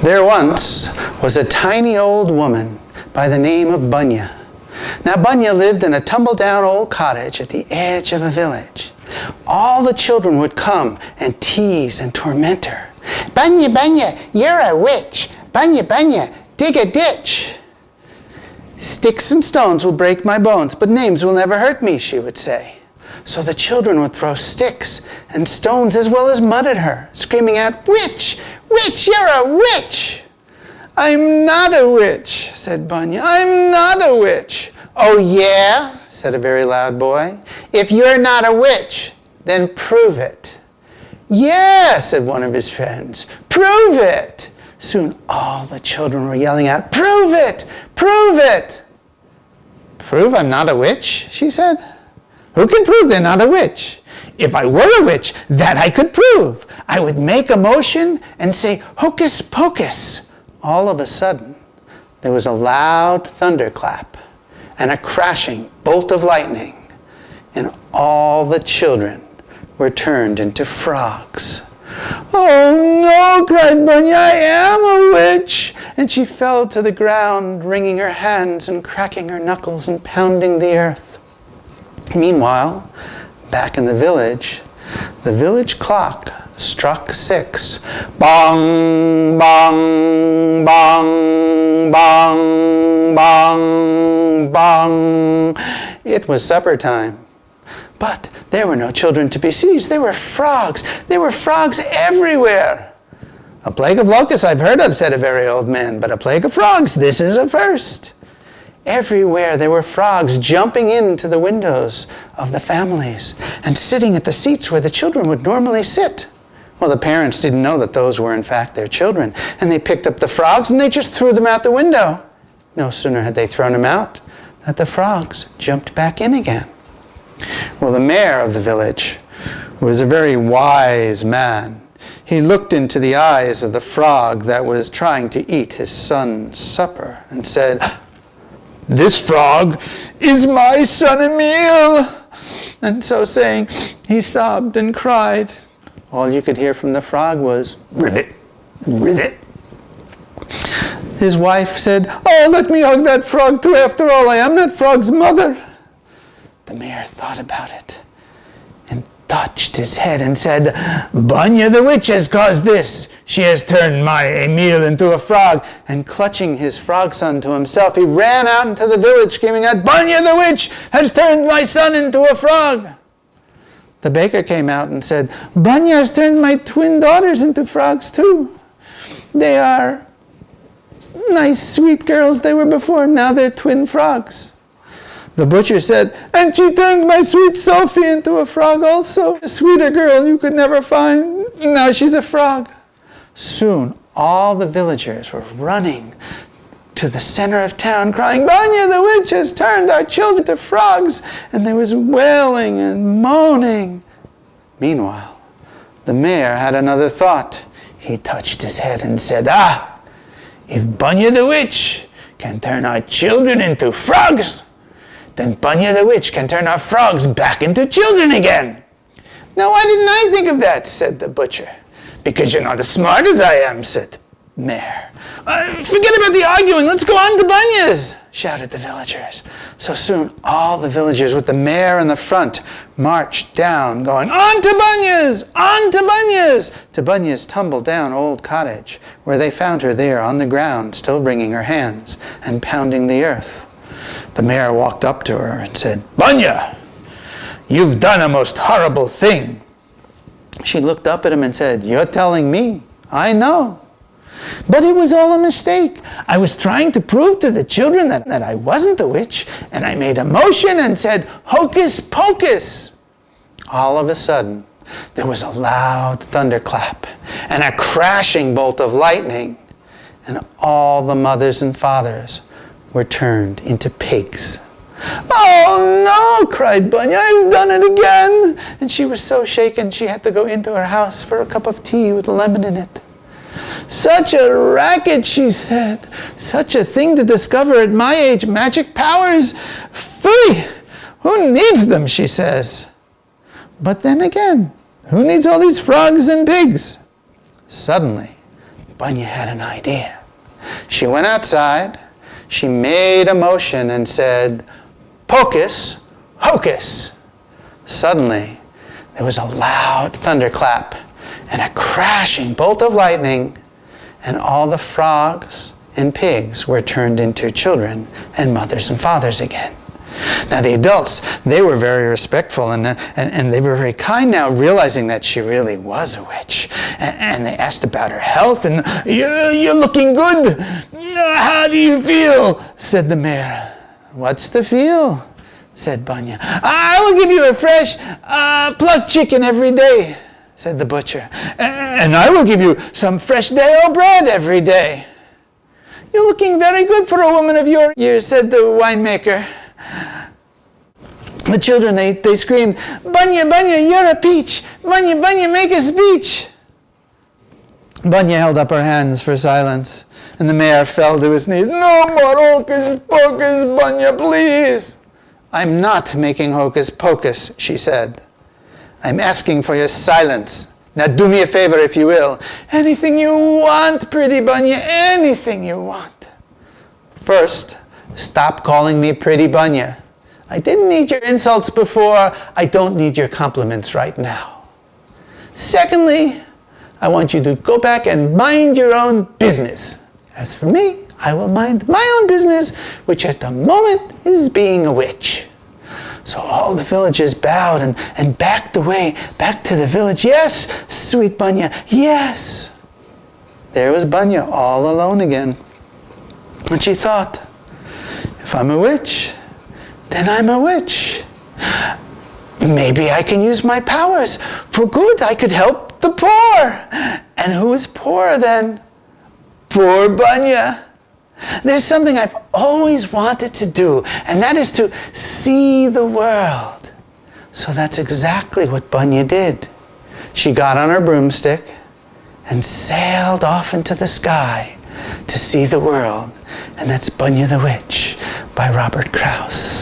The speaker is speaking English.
There once was a tiny old woman by the name of Bunya. Now Bunya lived in a tumble-down old cottage at the edge of a village. All the children would come and tease and torment her. "Bunya, Bunya, you're a witch. Bunya, Bunya, dig a ditch." "Sticks and stones will break my bones, but names will never hurt me," she would say. So the children would throw sticks and stones as well as mud at her, screaming out, "Witch! Witch, you're a witch!" "I'm not a witch," said Bunya. "I'm not a witch." "Oh yeah," said a very loud boy. "If you're not a witch, then prove it." "Yeah," said one of his friends. "Prove it." Soon all the children were yelling out, "Prove it! Prove it!" "Prove I'm not a witch?" she said. "Who can prove they're not a witch? If I were a witch, that I could prove. I would make a motion and say, 'Hocus pocus.'" All of a sudden, there was a loud thunderclap and a crashing bolt of lightning, and all the children were turned into frogs. "Oh no," cried Bunya, "I am a witch!" And she fell to the ground, wringing her hands and cracking her knuckles and pounding the earth. Meanwhile, back in the village clock struck 6. Bong, bong, bong, bong, bong, bong. It was supper time. But there were no children to be seized. There were frogs. There were frogs everywhere. "A plague of locusts I've heard of," said a very old man, "but a plague of frogs, this is a first." Everywhere there were frogs jumping into the windows of the families and sitting at the seats where the children would normally sit. Well, the parents didn't know that those were in fact their children, and they picked up the frogs and they just threw them out the window. No sooner had they thrown them out than the frogs jumped back in again. Well, the mayor of the village was a very wise man. He looked into the eyes of the frog that was trying to eat his son's supper and said, "This frog is my son Emil." And so saying, he sobbed and cried. All you could hear from the frog was, "Ribbit, ribbit." His wife said, "Oh, let me hug that frog too. After all, I am that frog's mother." The mayor thought about it and touched his head and said, "Bunya the Witch has caused this. She has turned my Emil into a frog." And clutching his frog son to himself, he ran out into the village screaming out, "Bunya the Witch has turned my son into a frog." The baker came out and said, "Bunya has turned my twin daughters into frogs too. They are nice, sweet girls they were before. Now they're twin frogs." The butcher said, "And she turned my sweet Sophie into a frog also. A sweeter girl you could never find. Now she's a frog." Soon all the villagers were running to the center of town crying, "Bunya the Witch has turned our children to frogs." And there was wailing and moaning. Meanwhile, the mayor had another thought. He touched his head and said, "If Bunya the Witch can turn our children into frogs, then Bunya the Witch can turn our frogs back into children again." "Now, why didn't I think of that?" said the butcher. "Because you're not as smart as I am," said the mayor. "Forget about the arguing. Let's go on to Bunya's," shouted the villagers. So soon all the villagers with the mayor in the front marched down, going, "On to Bunya's! On to Bunya's!" to Bunya's tumble-down old cottage, where they found her there on the ground, still wringing her hands and pounding the earth. The mayor walked up to her and said, "Bunya, you've done a most horrible thing." She looked up at him and said, "You're telling me? I know. But it was all a mistake. I was trying to prove to the children that I wasn't a witch, and I made a motion and said, 'Hocus pocus.'" All of a sudden, there was a loud thunderclap and a crashing bolt of lightning, and all the mothers and fathers were turned into pigs. "Oh no," cried Bunya, "I've done it again." And she was so shaken she had to go into her house for a cup of tea with lemon in it. "Such a racket," she said. "Such a thing to discover at my age, magic powers. Phooey! Who needs them," she says. But then again, who needs all these frogs and pigs? Suddenly, Bunya had an idea. She went outside, she made a motion and said, "Pocus, hocus." Suddenly, there was a loud thunderclap and a crashing bolt of lightning, and all the frogs and pigs were turned into children and mothers and fathers again. Now the adults, they were very respectful and they were very kind now, realizing that she really was a witch. And they asked about her health, and "You're looking good. How do you feel?" said the mayor. "What's the feel?" said Bunya. "I will give you a fresh plucked chicken every day," said the butcher. "And I will give you some fresh day-old bread every day." "You're looking very good for a woman of your years," said the winemaker. The children, they screamed, "Bunya, Bunya, you're a peach. Bunya, Bunya, make a speech." Bunya held up her hands for silence, and the mayor fell to his knees. "No more hocus pocus, Bunya, please." "I'm not making hocus pocus," she said. "I'm asking for your silence. Now do me a favor, if you will." "Anything you want, pretty Bunya, anything you want." "First, stop calling me pretty Bunya. I didn't need your insults before. I don't need your compliments right now. Secondly, I want you to go back and mind your own business. As for me, I will mind my own business, which at the moment is being a witch." So all the villagers bowed and backed away, back to the village. "Yes, sweet Bunya, yes." There was Bunya all alone again. And she thought, if I'm a witch, then I'm a witch. Maybe I can use my powers for good. I could help the poor. And who is poor then? Poor Bunya. There's something I've always wanted to do, and that is to see the world. So that's exactly what Bunya did. She got on her broomstick and sailed off into the sky to see the world. And that's Bunya the Witch by Robert Kraus.